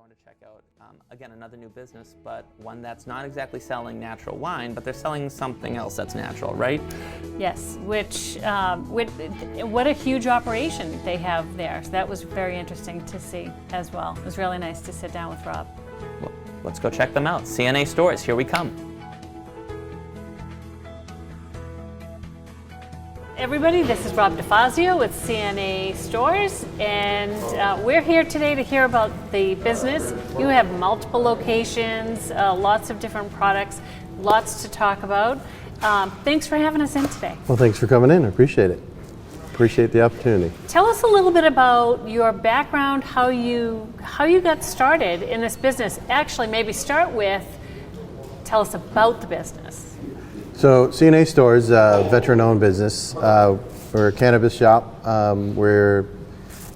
going to check out, again, another new business, but one that's not exactly selling natural wine, but they're selling something else that's natural, right? Yes, which what a huge operation they have there. So that was very interesting to see as well. It was really nice to sit down with Rob. Well, let's go check them out. CNA Stores, here we come. Everybody, this is Rob DeFazio with CNA Stores, and we're here today to hear about the business. You have multiple locations, lots of different products, lots to talk about. Thanks for having us in today. Well, thanks for coming in. I appreciate it. Appreciate the opportunity. Tell us a little bit about your background, how you got started in this business. Actually, maybe start with, tell us about the business. So CNA Stores, veteran-owned business. We're a cannabis shop. We're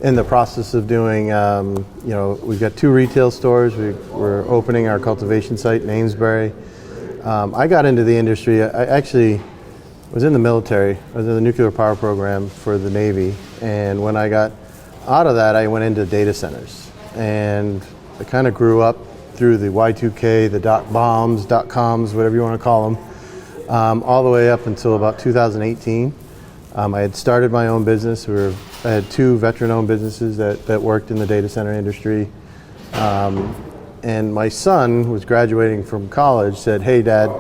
in the process of doing, we've got 2 retail stores. We're opening our cultivation site in Amesbury. I got into the industry. I actually was in the military. I was in the nuclear power program for the Navy. And when I got out of that, I went into data centers. And I kind of grew up through the Y2K, the .bombs, .coms, whatever you want to call them. All the way up until about 2018. I had started my own business. I had 2 veteran-owned businesses that worked in the data center industry. And my son was graduating from college, said, "Hey Dad,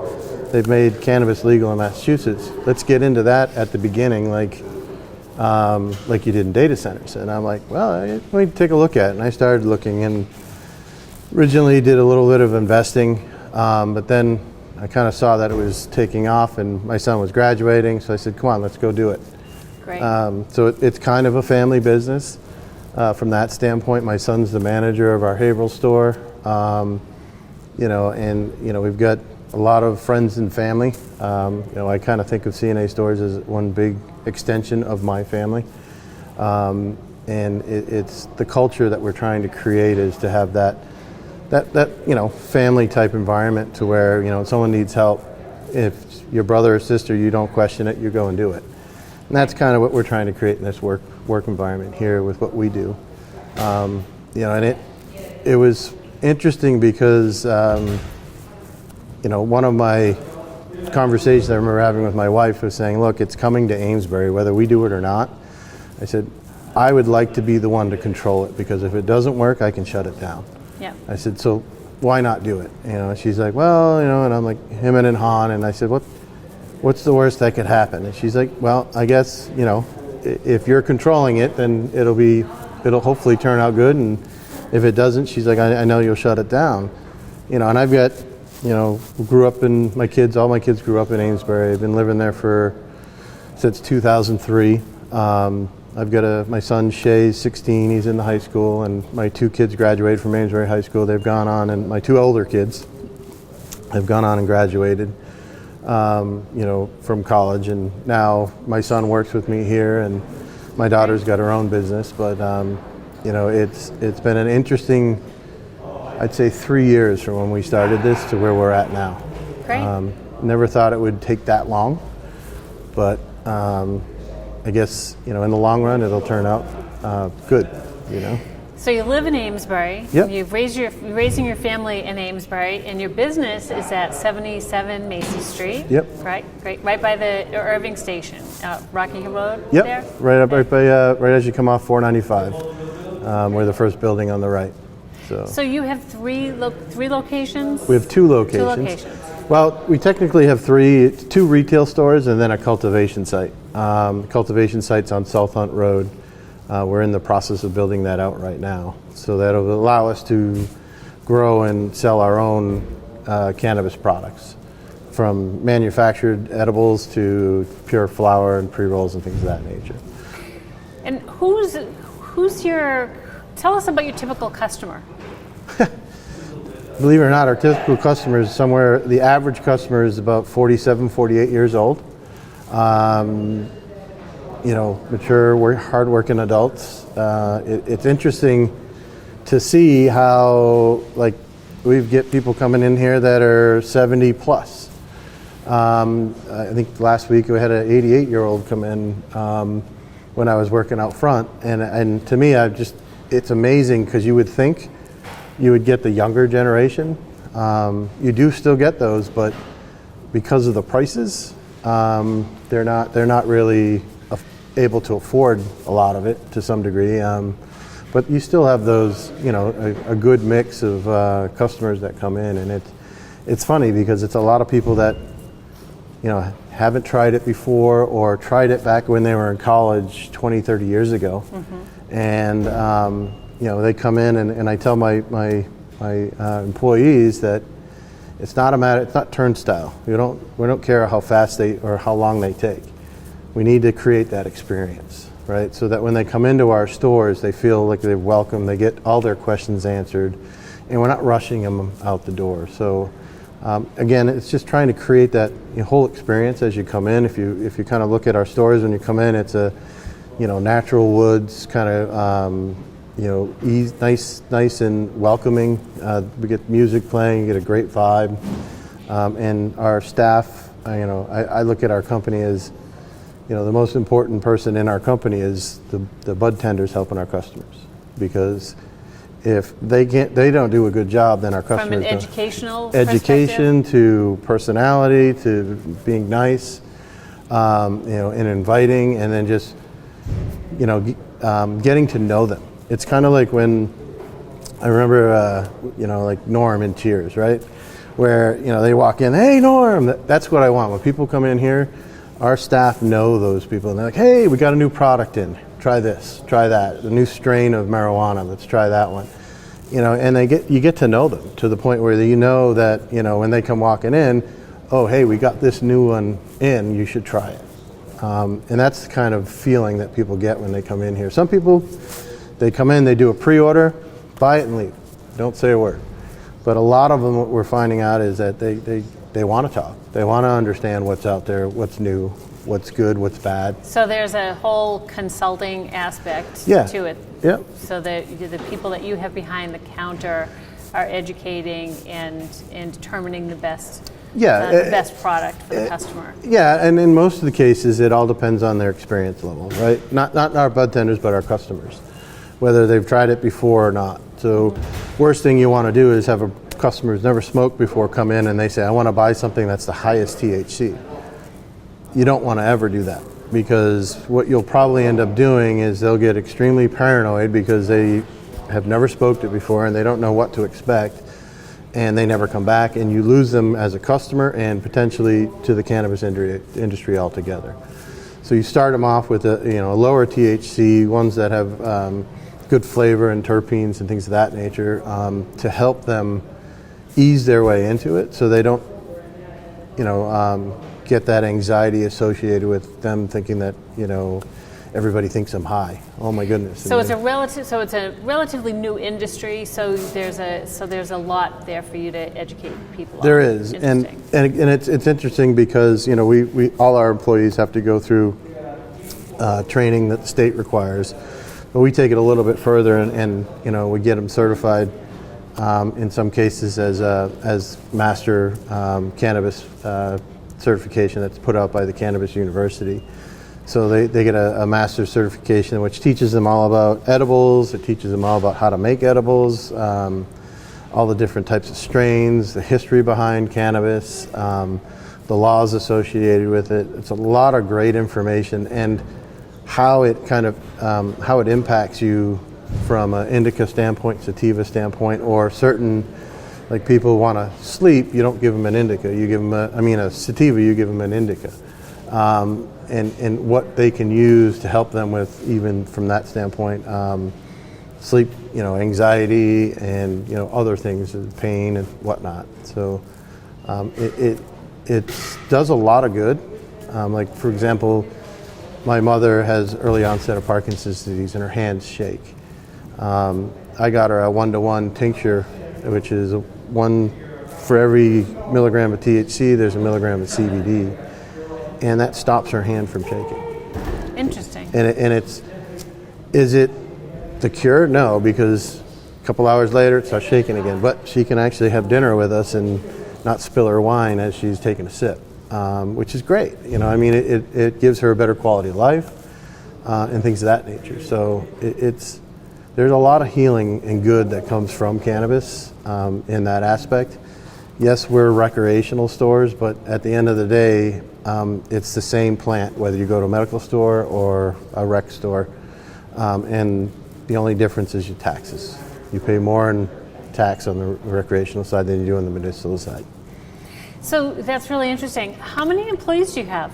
they've made cannabis legal in Massachusetts. Let's get into that at the beginning like you did in data centers." And I'm like, well, let me take a look at it. And I started looking and originally did a little bit of investing, but then I kind of saw that it was taking off and my son was graduating, so I said, come on, let's go do it. Great. So it's kind of a family business from that standpoint. My son's the manager of our Haverhill store, we've got a lot of friends and family. I kind of think of CNA Stores as one big extension of my family. And it's the culture that we're trying to create is to have that family type environment to where, someone needs help. If your brother or sister, you don't question it, you go and do it. And that's kind of what we're trying to create in this work environment here with what we do. And it was interesting because, one of my conversations I remember having with my wife was saying, look, it's coming to Amesbury, whether we do it or not. I said, I would like to be the one to control it because if it doesn't work, I can shut it down. Yeah. I said, so why not do it? She's like, well, and I'm like, him and Han, and I said, what's the worst that could happen? And she's like, well, I guess, if you're controlling it, then it'll hopefully turn out good, and if it doesn't, she's like, I know you'll shut it down. And I've got, all my kids grew up in Amesbury. I've been living there since 2003. I've got my son Shay's 16, he's in the high school, and my 2 kids graduated from Amesbury High School. They've gone on, and my 2 older kids have gone on and graduated, from college, and now my son works with me here, and my daughter's got her own business, but it's been an interesting, I'd say 3 years from when we started this to where we're at now. Great. Never thought it would take that long, but I guess, in the long run, it'll turn out good, So you live in Amesbury. Yep. You're raising your family in Amesbury, and your business is at 77 Macy Street. Yep. Right, great. Right by the Irving Station, Rocky Hill Road. Yep. There. Right as you come off 495. We're the first building on the right. So you have 3 locations. We have 2 locations. 2 locations. Well, we technically have 2 retail stores and then a cultivation site. Cultivation site's on South Hunt Road. We're in the process of building that out right now. So that'll allow us to grow and sell our own cannabis products, from manufactured edibles to pure flower and pre-rolls and things of that nature. And tell us about your typical customer. Believe it or not, our typical customer is the average customer is about 47, 48 years old. Mature, hardworking adults. It's interesting to see how, we get people coming in here that are 70 plus. I think last week we had an 88-year-old come in when I was working out front, and to me, it's amazing because you would think you would get the younger generation. You do still get those, but because of the prices, they're not really able to afford a lot of it to some degree. But you still have those, a good mix of customers that come in, and it's funny because it's a lot of people that, haven't tried it before or tried it back when they were in college 20, 30 years ago. And, they come in and I tell my employees that it's not turnstile. We don't care how fast or how long they take. We need to create that experience, right? So that when they come into our stores, they feel like they're welcome, they get all their questions answered, and we're not rushing them out the door. So again, it's just trying to create that whole experience as you come in. If you kind of look at our stores when you come in, it's a natural woods kind of nice and welcoming. We get music playing, you get a great vibe, and our staff. I look at our company as the most important person in our company is the bud tenders helping our customers, because if they don't do a good job, then our customers From an education to personality to being nice, and inviting, and then just getting to know them. It's kind of like when I remember, like Norm in Cheers, right? Where they walk in, hey Norm, that's what I want. When people come in here, our staff know those people, and they're like, hey, we got a new product in. Try this, try that. The new strain of marijuana. Let's try that one. And you get to know them to the point where that when they come walking in, oh hey, we got this new one in. You should try it. And that's the kind of feeling that people get when they come in here. Some people, they come in, they do a pre-order, buy it and leave. Don't say a word. But a lot of them, what we're finding out is that they want to talk. They want to understand what's out there, what's new, what's good, what's bad. So there's a whole consulting aspect to it. Yeah. So the people that you have behind the counter are educating and determining the best product for the customer. Yeah, and in most of the cases, it all depends on their experience level, right? Not our bud tenders, but our customers, whether they've tried it before or not. So worst thing you want to do is have a customer who's never smoked before come in and they say, I want to buy something that's the highest THC. You don't want to ever do that, because what you'll probably end up doing is they'll get extremely paranoid because they have never smoked it before and they don't know what to expect, and they never come back, and you lose them as a customer and potentially to the cannabis industry altogether. So you start them off with a lower THC, ones that have good flavor and terpenes and things of that nature, to help them ease their way into it, so they don't get that anxiety associated with them thinking that everybody thinks I'm high. Oh my goodness! So it's a relatively new industry. So there's a lot there for you to educate people. There is, and it's interesting because we all our employees have to go through training that the state requires, but we take it a little bit further and we get them certified in some cases as master cannabis certification that's put out by the Cannabis University. So they get a master's certification which teaches them all about edibles. It teaches them all about how to make edibles, all the different types of strains, the history behind cannabis, the laws associated with it. It's a lot of great information, and how it how it impacts you from an indica standpoint, sativa standpoint, or certain, like people want to sleep, you don't give them an indica, you give them a sativa, you give them an indica. And what they can use to help them with, even from that standpoint, sleep, anxiety and, other things, pain and whatnot. So it does a lot of good. Like for example, my mother has early onset of Parkinson's disease and her hands shake. I got her a 1-to-1 tincture, which is one for every milligram of THC, there's a milligram of CBD, and that stops her hand from shaking. Interesting. And is it the cure? No, because a couple hours later it starts shaking again. But she can actually have dinner with us and not spill her wine as she's taking a sip, which is great. it gives her a better quality of life and things of that nature. So there's a lot of healing and good that comes from cannabis in that aspect. Yes, we're recreational stores, but at the end of the day, it's the same plant, whether you go to a medical store or a rec store. And the only difference is your taxes. You pay more in tax on the recreational side than you do on the medicinal side. So that's really interesting. How many employees do you have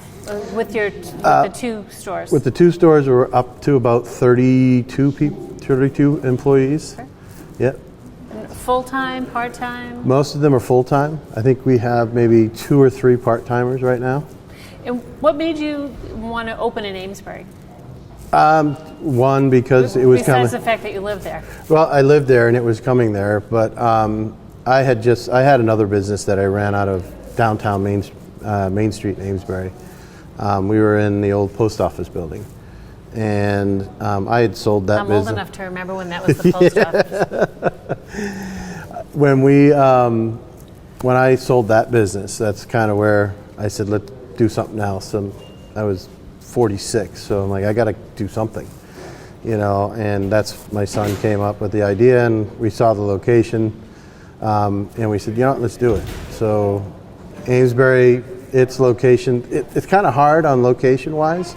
with the two stores? With the two stores, we're up to about 32 employees. Okay. Yep. Full-time, part-time? Most of them are full-time. I think we have maybe 2 or 3 part-timers right now. And what made you want to open in Amesbury? One, because it was coming. Besides the fact that you live there. Well, I lived there and it was coming there, but I had another business that I ran out of downtown Main Street in Amesbury. We were in the old post office building, and I had sold that business. I'm old enough to remember when that was the post office. When I sold that business, that's kind of where I said, let's do something else. And I was 46, so I'm like, I got to do something, and that's, my son came up with the idea, and we saw the location, and we said, let's do it. So Amesbury, its location, it's kind of hard on location-wise,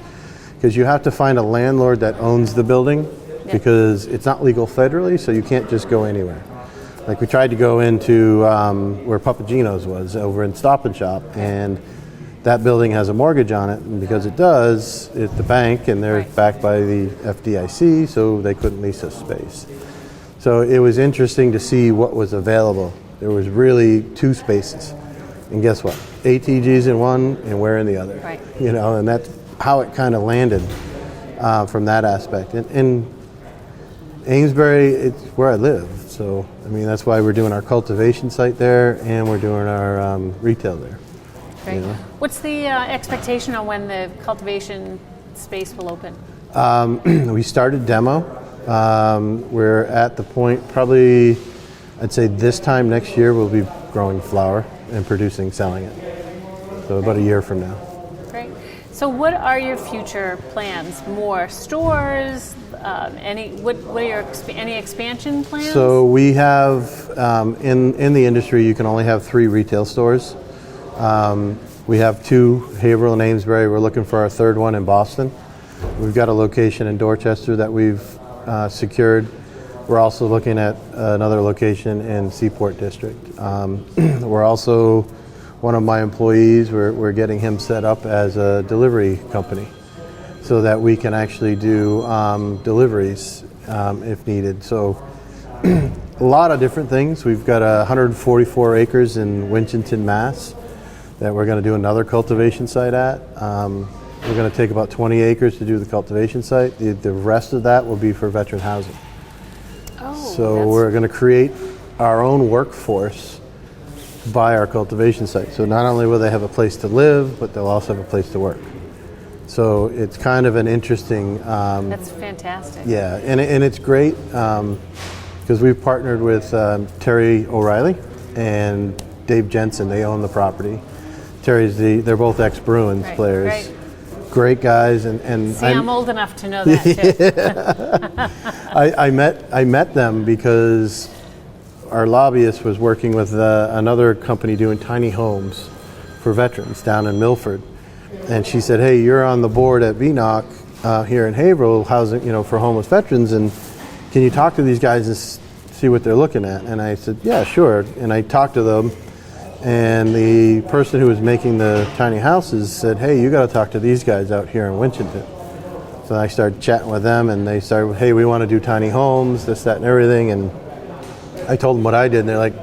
because you have to find a landlord that owns the building, because it's not legal federally, so you can't just go anywhere. Like, we tried to go into where Papagino's was, over in Stop and Shop, and that building has a mortgage on it, and because it does, it's the bank, and they're backed by the FDIC, so they couldn't lease us space. So it was interesting to see what was available. There was really 2 spaces, and guess what? ATG's in one, and we're in the other. Right. And that's how it kind of landed from that aspect. And Amesbury, it's where I live, so that's why we're doing our cultivation site there, and we're doing our retail there. Great. What's the expectation on when the cultivation space will open? We started demo. We're at the point, probably, I'd say this time next year, we'll be growing flower and selling it. So about a year from now. Great. So what are your future plans? More stores? Any expansion plans? So we have, in the industry, you can only have 3 retail stores. We have 2, Haverhill and Amesbury. We're looking for our 3rd one in Boston. We've got a location in Dorchester that we've secured. We're also looking at another location in Seaport District. We're also, one of my employees, we're getting him set up as a delivery company so that we can actually do deliveries if needed. So a lot of different things. We've got 144 acres in Winchton, Mass. that we're going to do another cultivation site at. We're going to take about 20 acres to do the cultivation site. The rest of that will be for veteran housing. So we're going to create our own workforce by our cultivation site. So not only will they have a place to live, but they'll also have a place to work. So it's kind of an interesting... That's fantastic. Yeah, and it's great because we've partnered with Terry O'Reilly and Dave Jensen. They own the property. They're both ex-Bruins players. Right. Great guys, and see, I'm old enough to know that too. I met them because our lobbyist was working with another company doing tiny homes for veterans down in Milford, and she said, "Hey, you're on the board at VNOC here in Haverhill, housing, for homeless veterans, and can you talk to these guys and see what they're looking at?" And I said, "Yeah, sure." And I talked to them. And the person who was making the tiny houses said, "Hey, you got to talk to these guys out here in Winchton." So I started chatting with them, and they started, "Hey, we want to do tiny homes, this, that, and everything." And I told them what I did, and they're like,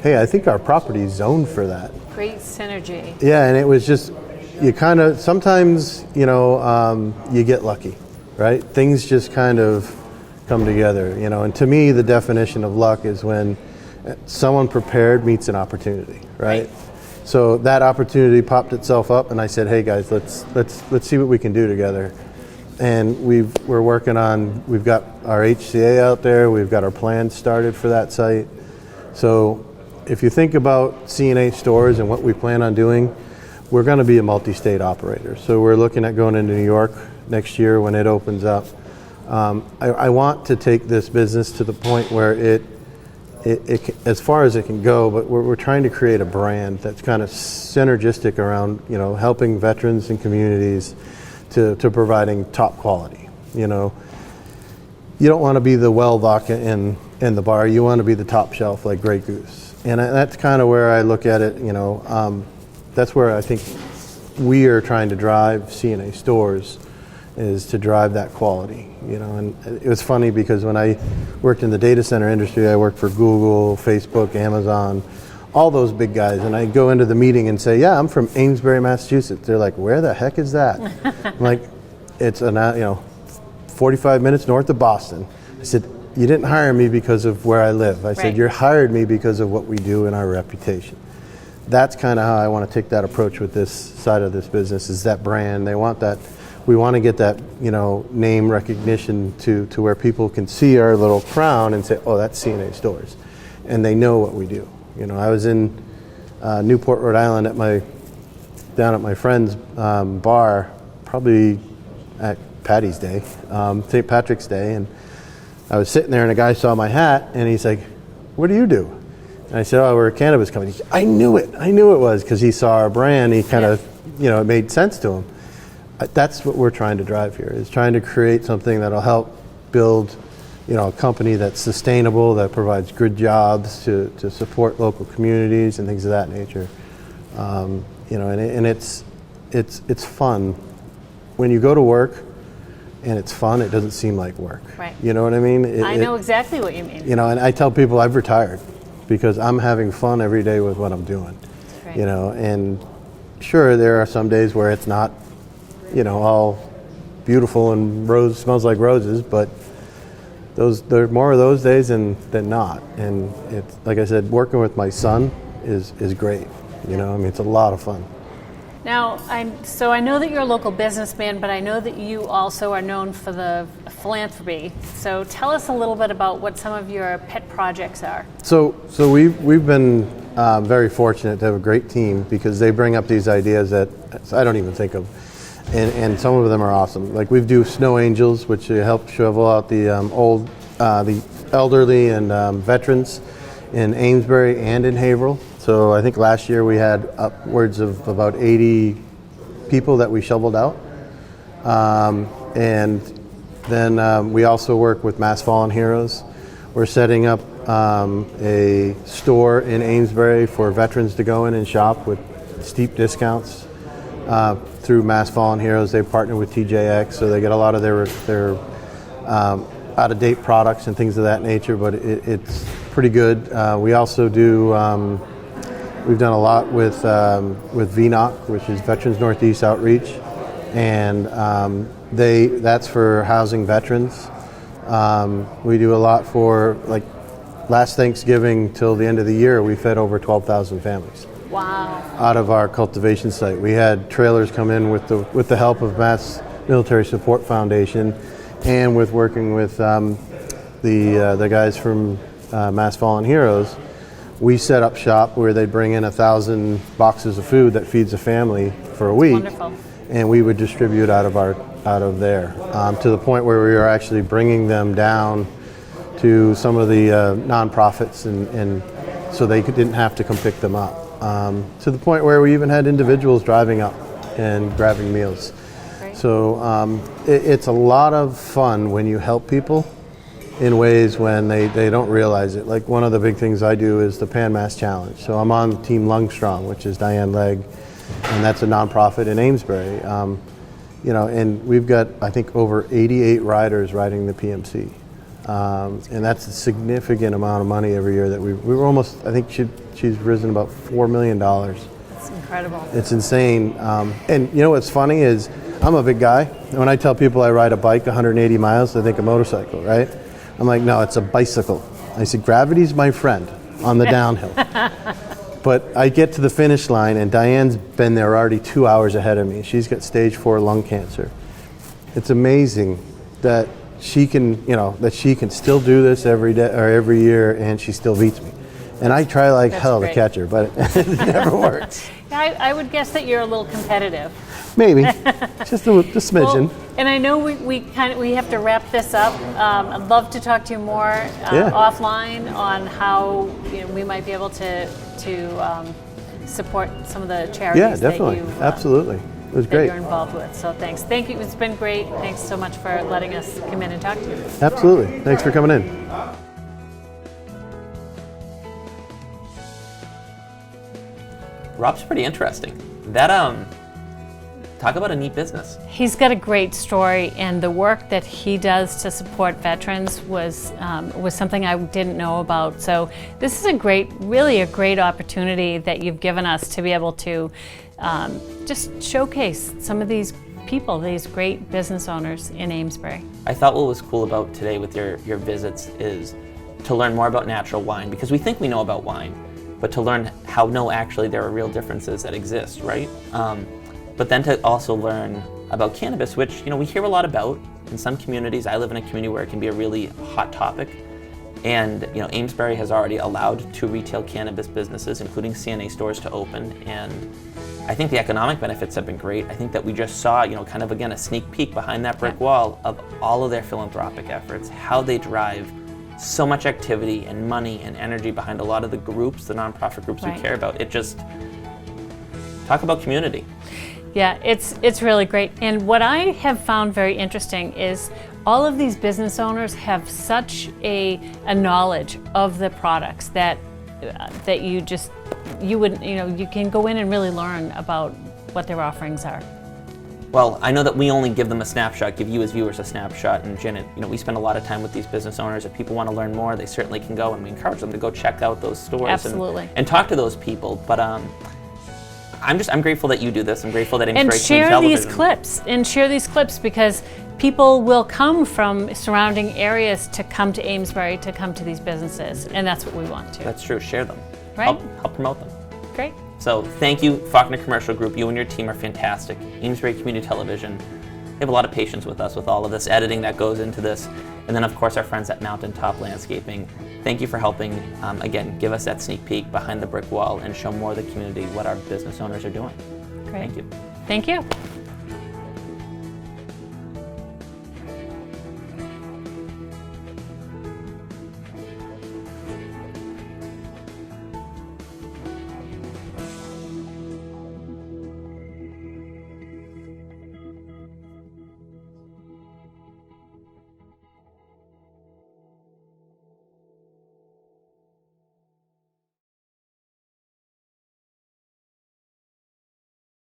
"Hey, I think our property is zoned for that." Great synergy. Yeah, and it was just, you kind of, sometimes, you get lucky, right? Things just kind of come together, And to me, the definition of luck is when someone prepared meets an opportunity, right? So that opportunity popped itself up, and I said, "Hey guys, let's see what we can do together." And we're working on. We've got our HCA out there. We've got our plans started for that site. So if you think about CNA Stores and what we plan on doing, we're going to be a multi-state operator. So we're looking at going into New York next year when it opens up. I want to take this business to the point where it as far as it can go, but we're trying to create a brand that's kind of synergistic around, helping veterans and communities to providing top quality. You don't want to be the well vodka in the bar. You want to be the top shelf like Grey Goose. And that's kind of where I look at it, that's where I think we are trying to drive CNA Stores, is to drive that quality, and it was funny because when I worked in the data center industry, I worked for Google, Facebook, Amazon, all those big guys, and I go into the meeting and say, yeah, I'm from Amesbury, Massachusetts. They're like, where the heck is that? I'm like, it's 45 minutes north of Boston. I said, you didn't hire me because of where I live. I said, you hired me because of what we do and our reputation. That's kind of how I want to take that approach with this side of this business, is that brand. They want that. We want to get that, name recognition to where people can see our little crown and say, oh, that's CNA Stores. And they know what we do. I was in Newport, Rhode Island down at my friend's bar, probably at Patty's Day, St. Patrick's Day, and I was sitting there and a guy saw my hat and he's like, what do you do? And I said, oh, we're a cannabis company. Said, I knew it was, because he saw our brand. He kind of, it made sense to him. That's what we're trying to drive here, is trying to create something that'll help build, a company that's sustainable, that provides good jobs to support local communities and things of that nature. And it's fun. When you go to work and it's fun, it doesn't seem like work. Right. You know what I mean? I know exactly what you mean. And I tell people I've retired because I'm having fun every day with what I'm doing. Right. And sure, there are some days where it's not, all beautiful and smells like roses, but there are more of those days than not. And it's, like I said, working with my son is great. It's a lot of fun. Now, I know that you're a local businessman, but I know that you also are known for the philanthropy. So tell us a little bit about what some of your pet projects are. So we've been very fortunate to have a great team, because they bring up these ideas that I don't even think of. And some of them are awesome. Like we do snow angels, which help shovel out the the elderly and veterans in Amesbury and in Haverhill. So I think last year we had upwards of about 80 people that we shoveled out. And then we also work with Mass Fallen Heroes. We're setting up a store in Amesbury for veterans to go in and shop with steep discounts. Through Mass Fallen Heroes, they partner with TJX, so they get a lot of their out-of-date products and things of that nature, but it's pretty good. We also do, we've done a lot with VNOC, which is Veterans Northeast Outreach, and that's for housing veterans. We do a lot for, like, last Thanksgiving till the end of the year, we fed over 12,000 families. Wow. Out of our cultivation site. We had trailers come in with the help of Mass Military Support Foundation, and with working with the guys from Mass Fallen Heroes. We set up shop where they bring in 1,000 boxes of food that feeds a family for a week. Wonderful. And we would distribute out of there, to the point where we were actually bringing them down to some of the nonprofits, and so they didn't have to come pick them up. To the point where we even had individuals driving up and grabbing meals. Great. So it's a lot of fun when you help people in ways when they don't realize it. Like one of the big things I do is the Pan Mass Challenge. So I'm on Team Lungstrong, which is Diane Legg, and that's a nonprofit in Amesbury. And we've got, I think, over 88 riders riding the PMC. And that's a significant amount of money every year that we were almost, I think she's risen about $4 million. It's incredible. It's insane. And what's funny is I'm a big guy. When I tell people I ride a bike 180 miles, they think a motorcycle, right? I'm like, no, it's a bicycle. I said, gravity's my friend on the downhill. But I get to the finish line, and Diane's been there already 2 hours ahead of me. She's got stage 4 lung cancer. It's amazing that she can still do this every day or every year, and she still beats me. And I try like That's hell great. to catch her, but it never works. I would guess that you're a little competitive. Maybe, just a smidgen. Well, And I know we have to wrap this up. I'd love to talk to you more offline on how we might be able to support some of the charities definitely. that you Absolutely. It was great. that you're involved with. So thanks. Thank you. It's been great. Thanks so much for letting us come in and talk to you. Absolutely. Thanks for coming in. Rob's pretty interesting. That talk about a neat business. He's got a great story, and the work that he does to support veterans was something I didn't know about. So this is really a great opportunity that you've given us to be able to just showcase some of these people, these great business owners in Amesbury. I thought what was cool about today with your visits is to learn more about natural wine, because we think we know about wine, but to learn how actually there are real differences that exist, right? But then to also learn about cannabis, which we hear a lot about in some communities. I live in a community where it can be a really hot topic, and Amesbury has already allowed 2 retail cannabis businesses, including CNA Stores, to open, and I think the economic benefits have been great. I think that we just saw, kind of again a sneak peek behind that brick wall of all of their philanthropic efforts, how they drive so much activity and money and energy behind a lot of the groups, the nonprofit groups we care about. It just talk about community. Yeah, it's really great. And what I have found very interesting is all of these business owners have such a knowledge of the products that you can go in and really learn about what their offerings are. Well, I know that we only give them a snapshot, give you as viewers a snapshot, and Janet, we spend a lot of time with these business owners. If people want to learn more, they certainly can go, and we encourage them to go check out those stores. Absolutely. And talk to those people. But I'm grateful that you do this. I'm grateful that Amesbury and share Community these clips because people will come from surrounding areas to come to Amesbury, to come to these businesses, and that's what we want to. That's true. Share them. Right? Help promote them. Great. So thank you, Faulkner Commercial Group. You and your team are fantastic. Amesbury Community Television. They have a lot of patience with us with all of this editing that goes into this. And then, of course, our friends at Mountaintop Landscaping. Thank you for helping, again, give us that sneak peek behind the brick wall and show more of the community what our business owners are doing. Great. Thank you. Thank you.